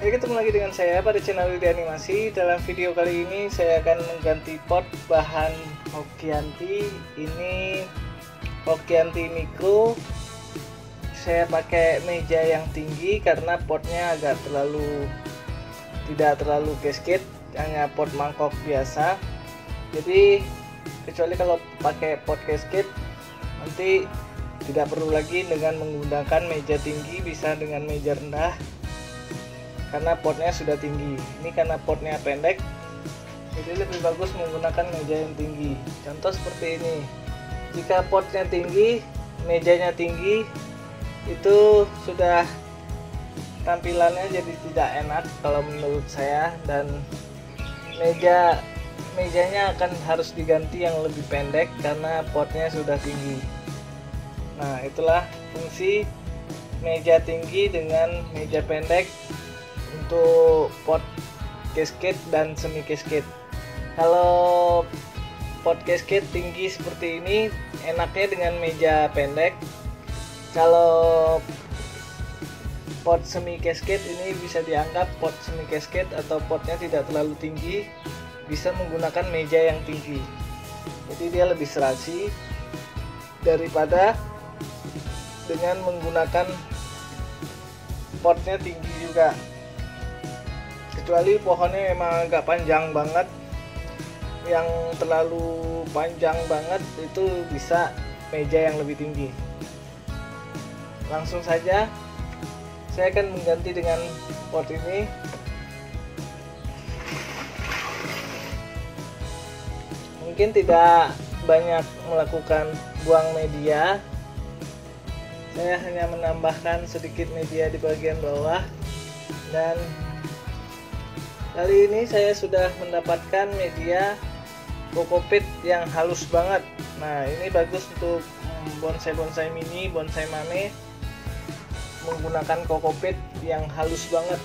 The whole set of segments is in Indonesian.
Ketemu lagi dengan saya pada channel Widya Animasi. Dalam video kali ini saya akan mengganti pot bahan Hokianti. Ini Hokianti Micro. Saya pakai meja yang tinggi karena potnya tidak terlalu gasket, hanya pot mangkok biasa. Jadi kecuali kalau pakai pot gasket nanti tidak perlu lagi dengan menggunakan meja tinggi, bisa dengan meja rendah karena potnya sudah tinggi. Ini karena potnya pendek, jadi lebih bagus menggunakan meja yang tinggi. Contoh seperti ini, jika potnya tinggi, mejanya tinggi, itu sudah tampilannya jadi tidak enak kalau menurut saya, dan mejanya akan harus diganti yang lebih pendek karena potnya sudah tinggi. Nah, itulah fungsi meja tinggi dengan meja pendek untuk pot gasket dan semi gasket. Kalau pot gasket tinggi seperti ini enaknya dengan meja pendek. Kalau pot semi gasket ini bisa dianggap pot semi gasket atau potnya tidak terlalu tinggi, bisa menggunakan meja yang tinggi. Jadi dia lebih serasi daripada dengan menggunakan potnya tinggi juga. Kecuali pohonnya memang agak panjang banget, yang terlalu panjang banget itu bisa meja yang lebih tinggi. Langsung saja saya akan mengganti dengan pot ini. Mungkin tidak banyak melakukan buang media, saya hanya menambahkan sedikit media di bagian bawah, dan kali ini saya sudah mendapatkan media kokopit yang halus banget. Nah, ini bagus untuk bonsai mini, bonsai mame, menggunakan kokopit yang halus banget.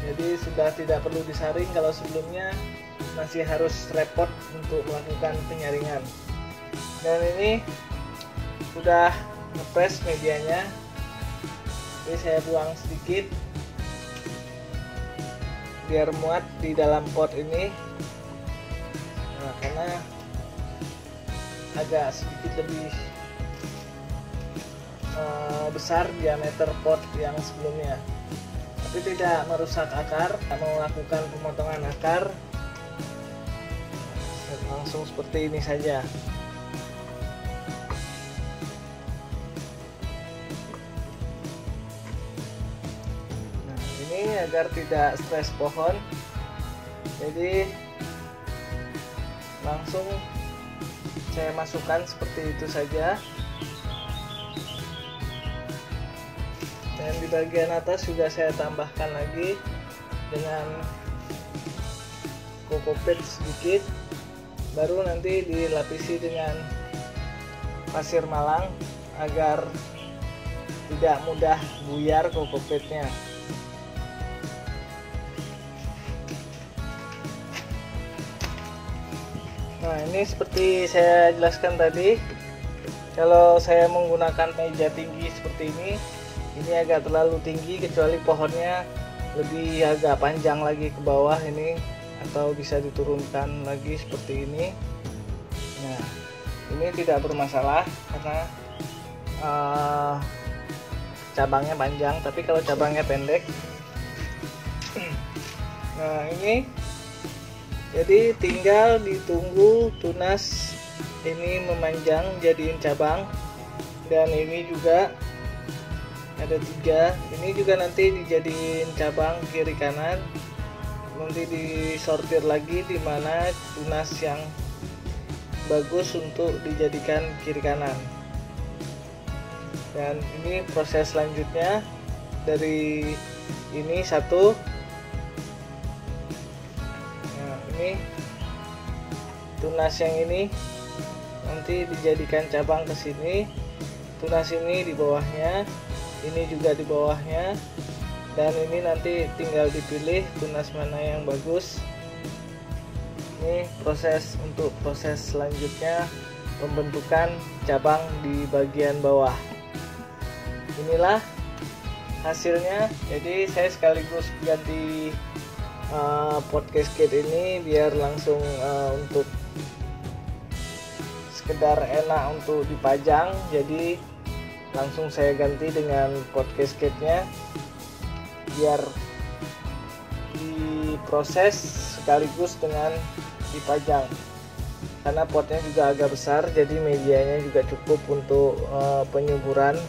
Jadi sudah tidak perlu disaring, kalau sebelumnya masih harus repot untuk melakukan penyaringan. Dan ini sudah ngepres medianya, jadi saya buang sedikit biar muat di dalam pot ini. Nah, karena agak sedikit lebih besar diameter pot yang sebelumnya, tapi tidak merusak akar. Melakukan pemotongan akar langsung seperti ini saja. Agar tidak stres pohon, jadi langsung saya masukkan seperti itu saja. Dan di bagian atas juga saya tambahkan lagi dengan kokopit sedikit, baru nanti dilapisi dengan pasir malang agar tidak mudah buyar kokopitnya. Nah, ini seperti saya jelaskan tadi, kalau saya menggunakan meja tinggi seperti ini agak terlalu tinggi, kecuali pohonnya lebih agak panjang lagi ke bawah ini, atau bisa diturunkan lagi seperti ini. Nah, ini tidak bermasalah karena cabangnya panjang, tapi kalau cabangnya pendek, nah ini jadi tinggal ditunggu tunas ini memanjang jadiin cabang. Dan ini juga ada 3, ini juga nanti dijadiin cabang kiri kanan, nanti disortir lagi di mana tunas yang bagus untuk dijadikan kiri kanan. Dan ini proses selanjutnya dari ini satu. Ini tunas yang ini nanti dijadikan cabang ke sini, tunas ini di bawahnya, ini juga di bawahnya, dan ini nanti tinggal dipilih tunas mana yang bagus. Ini proses selanjutnya, pembentukan cabang di bagian bawah. Inilah hasilnya. Jadi saya sekaligus ganti pot casket ini biar langsung untuk sekedar enak untuk dipajang, jadi langsung saya ganti dengan pot casketnya biar diproses sekaligus dengan dipajang, karena potnya juga agak besar, jadi medianya juga cukup untuk penyuburan,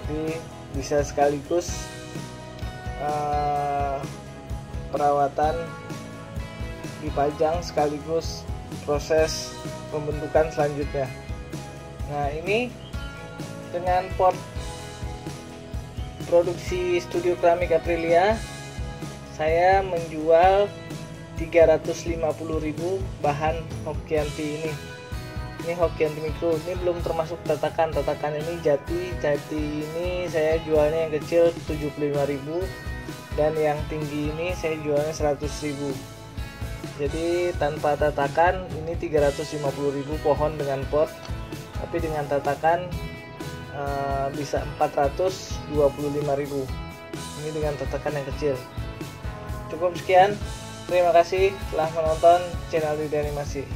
jadi bisa sekaligus perawatan dipajang sekaligus proses pembentukan selanjutnya. Nah, ini dengan pot produksi Studio Keramik Aprilia saya menjual 350.000 bahan Hokkien-T ini. Ini Hokkien-T Mikro, ini belum termasuk tatakan ini jati ini saya jualnya yang kecil 75.000 dan yang tinggi ini saya jualnya 100.000. Jadi tanpa tatakan ini 350.000 pohon dengan pot, tapi dengan tatakan bisa 425.000. Ini dengan tatakan yang kecil. Cukup sekian. Terima kasih telah menonton channel Dude Animasi.